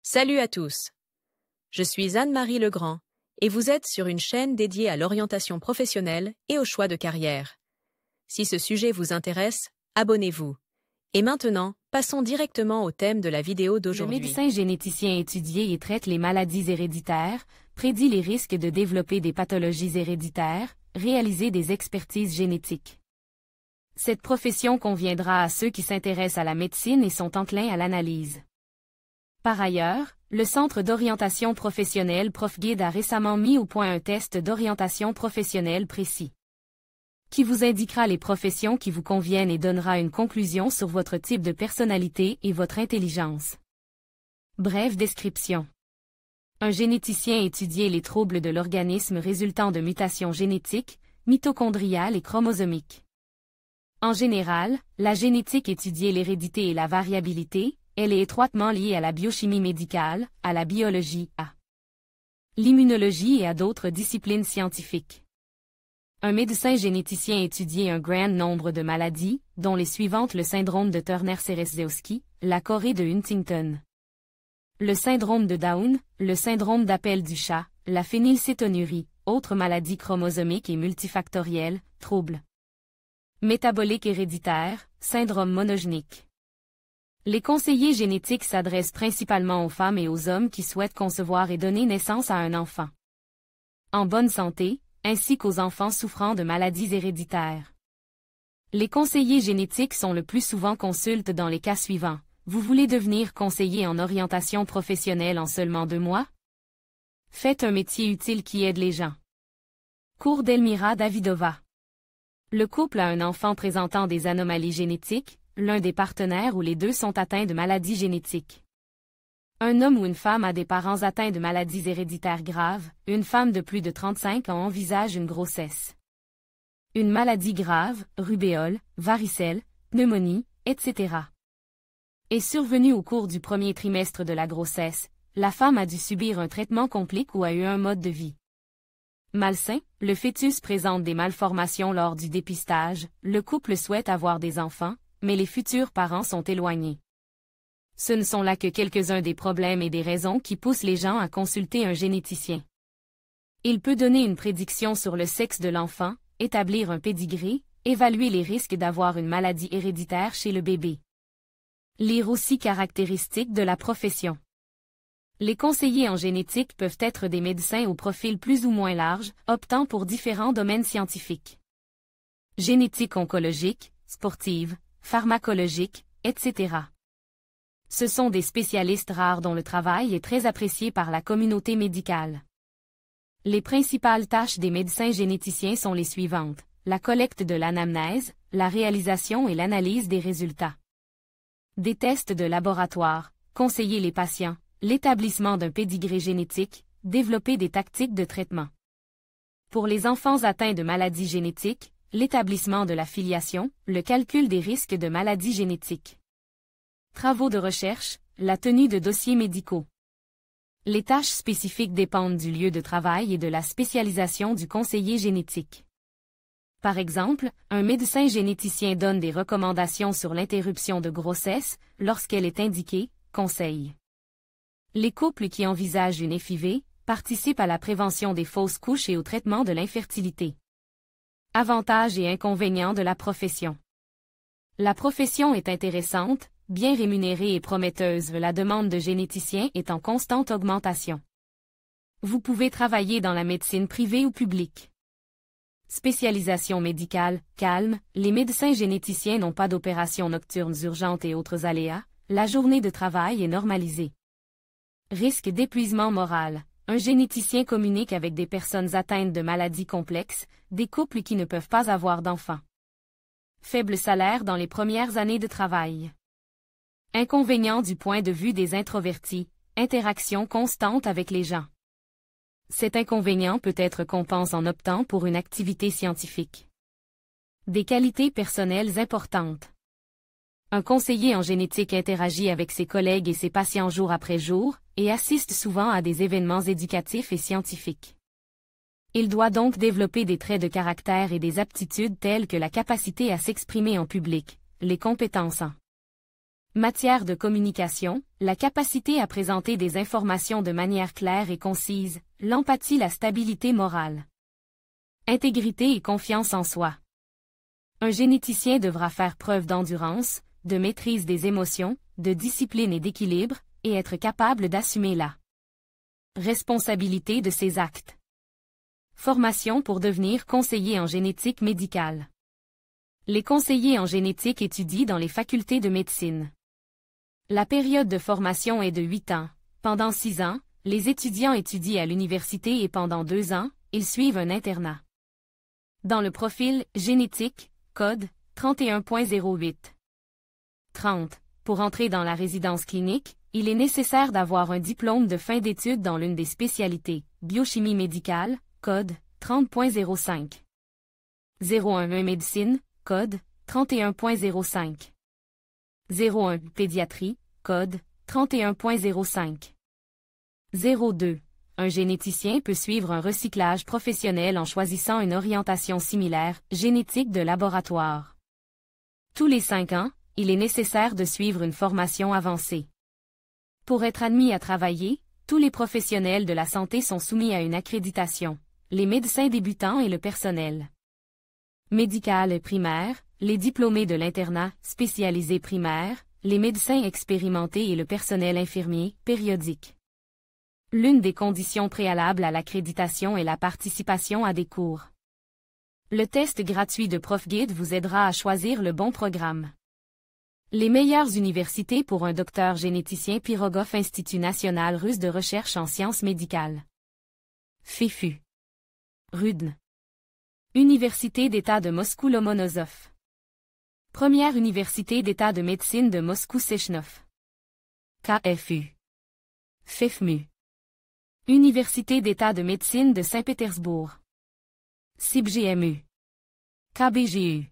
Salut à tous. Je suis Anne-Marie Legrand et vous êtes sur une chaîne dédiée à l'orientation professionnelle et au choix de carrière. Si ce sujet vous intéresse, abonnez-vous. Et maintenant, passons directement au thème de la vidéo d'aujourd'hui. Le médecin généticien étudie et traite les maladies héréditaires, prédit les risques de développer des pathologies héréditaires, réaliser des expertises génétiques. Cette profession conviendra à ceux qui s'intéressent à la médecine et sont enclins à l'analyse. Par ailleurs, le Centre d'orientation professionnelle ProfGuide a récemment mis au point un test d'orientation professionnelle précis, qui vous indiquera les professions qui vous conviennent et donnera une conclusion sur votre type de personnalité et votre intelligence. Brève description. Un généticien étudie les troubles de l'organisme résultant de mutations génétiques, mitochondriales et chromosomiques. En général, la génétique étudie l'hérédité et la variabilité. Elle est étroitement liée à la biochimie médicale, à la biologie, à l'immunologie et à d'autres disciplines scientifiques. Un médecin généticien étudie un grand nombre de maladies, dont les suivantes: le syndrome de Turner-Sereziewski, la chorée de Huntington, le syndrome de Down, le syndrome d'appel du chat, la phénylcétonurie, autres maladies chromosomiques et multifactorielles, troubles métaboliques héréditaires, syndrome monogénique. Les conseillers génétiques s'adressent principalement aux femmes et aux hommes qui souhaitent concevoir et donner naissance à un enfant en bonne santé, ainsi qu'aux enfants souffrant de maladies héréditaires. Les conseillers génétiques sont le plus souvent consultés dans les cas suivants. Vous voulez devenir conseiller en orientation professionnelle en seulement 2 mois? Faites un métier utile qui aide les gens. Cours d'Elmira Davidova. Le couple a un enfant présentant des anomalies génétiques. L'un des partenaires ou les deux sont atteints de maladies génétiques. Un homme ou une femme a des parents atteints de maladies héréditaires graves, une femme de plus de 35 ans envisage une grossesse. Une maladie grave, rubéole, varicelle, pneumonie, etc. est survenue au cours du premier trimestre de la grossesse. La femme a dû subir un traitement compliqué ou a eu un mode de vie malsain, le fœtus présente des malformations lors du dépistage, le couple souhaite avoir des enfants, mais les futurs parents sont éloignés. Ce ne sont là que quelques-uns des problèmes et des raisons qui poussent les gens à consulter un généticien. Il peut donner une prédiction sur le sexe de l'enfant, établir un pédigré, évaluer les risques d'avoir une maladie héréditaire chez le bébé. Lire aussi caractéristiques de la profession. Les conseillers en génétique peuvent être des médecins au profil plus ou moins large, optant pour différents domaines scientifiques. Génétique oncologique, sportive, pharmacologique, etc. Ce sont des spécialistes rares dont le travail est très apprécié par la communauté médicale. Les principales tâches des médecins généticiens sont les suivantes: la collecte de l'anamnèse, la réalisation et l'analyse des résultats des tests de laboratoire, conseiller les patients, l'établissement d'un pédigré génétique, développer des tactiques de traitement. Pour les enfants atteints de maladies génétiques, l'établissement de la filiation, le calcul des risques de maladies génétiques. Travaux de recherche, la tenue de dossiers médicaux. Les tâches spécifiques dépendent du lieu de travail et de la spécialisation du conseiller génétique. Par exemple, un médecin généticien donne des recommandations sur l'interruption de grossesse, lorsqu'elle est indiquée, conseille. Les couples qui envisagent une FIV participent à la prévention des fausses couches et au traitement de l'infertilité. Avantages et inconvénients de la profession. La profession est intéressante, bien rémunérée et prometteuse. La demande de généticiens est en constante augmentation. Vous pouvez travailler dans la médecine privée ou publique. Spécialisation médicale, calme, les médecins généticiens n'ont pas d'opérations nocturnes urgentes et autres aléas, la journée de travail est normalisée. Risque d'épuisement moral. Un généticien communique avec des personnes atteintes de maladies complexes, des couples qui ne peuvent pas avoir d'enfants. Faible salaire dans les premières années de travail. Inconvénient du point de vue des introvertis, interaction constante avec les gens. Cet inconvénient peut être compensé en optant pour une activité scientifique. Des qualités personnelles importantes. Un conseiller en génétique interagit avec ses collègues et ses patients jour après jour, et assiste souvent à des événements éducatifs et scientifiques. Il doit donc développer des traits de caractère et des aptitudes telles que la capacité à s'exprimer en public, les compétences en Matière de communication, la capacité à présenter des informations de manière claire et concise, l'empathie, la stabilité morale. Intégrité et confiance en soi. Un généticien devra faire preuve d'endurance, de maîtrise des émotions, de discipline et d'équilibre, et être capable d'assumer la responsabilité de ses actes. Formation pour devenir conseiller en génétique médicale. Les conseillers en génétique étudient dans les facultés de médecine. La période de formation est de 8 ans. Pendant 6 ans, les étudiants étudient à l'université et pendant 2 ans, ils suivent un internat. Dans le profil « Génétique », code 31.08. 30. Pour entrer dans la résidence clinique, il est nécessaire d'avoir un diplôme de fin d'études dans l'une des spécialités « Biochimie médicale », code 30.05. 011 Médecine, code 31.05. 01 Pédiatrie, code 31.05. 02. Un généticien peut suivre un recyclage professionnel en choisissant une orientation similaire, génétique de laboratoire. Tous les 5 ans, il est nécessaire de suivre une formation avancée. Pour être admis à travailler, tous les professionnels de la santé sont soumis à une accréditation, les médecins débutants et le personnel médical primaire, les diplômés de l'internat spécialisé primaire, les médecins expérimentés et le personnel infirmier périodique. L'une des conditions préalables à l'accréditation est la participation à des cours. Le test gratuit de ProfGuide vous aidera à choisir le bon programme. Les meilleures universités pour un docteur généticien Pirogov Institut national russe de recherche en sciences médicales. FEFU. Rudn. Université d'État de Moscou Lomonosov. Première université d'État de médecine de Moscou Sechnov. KFU. FEFMU. Université d'État de médecine de Saint-Pétersbourg. CIBGMU. KBGU.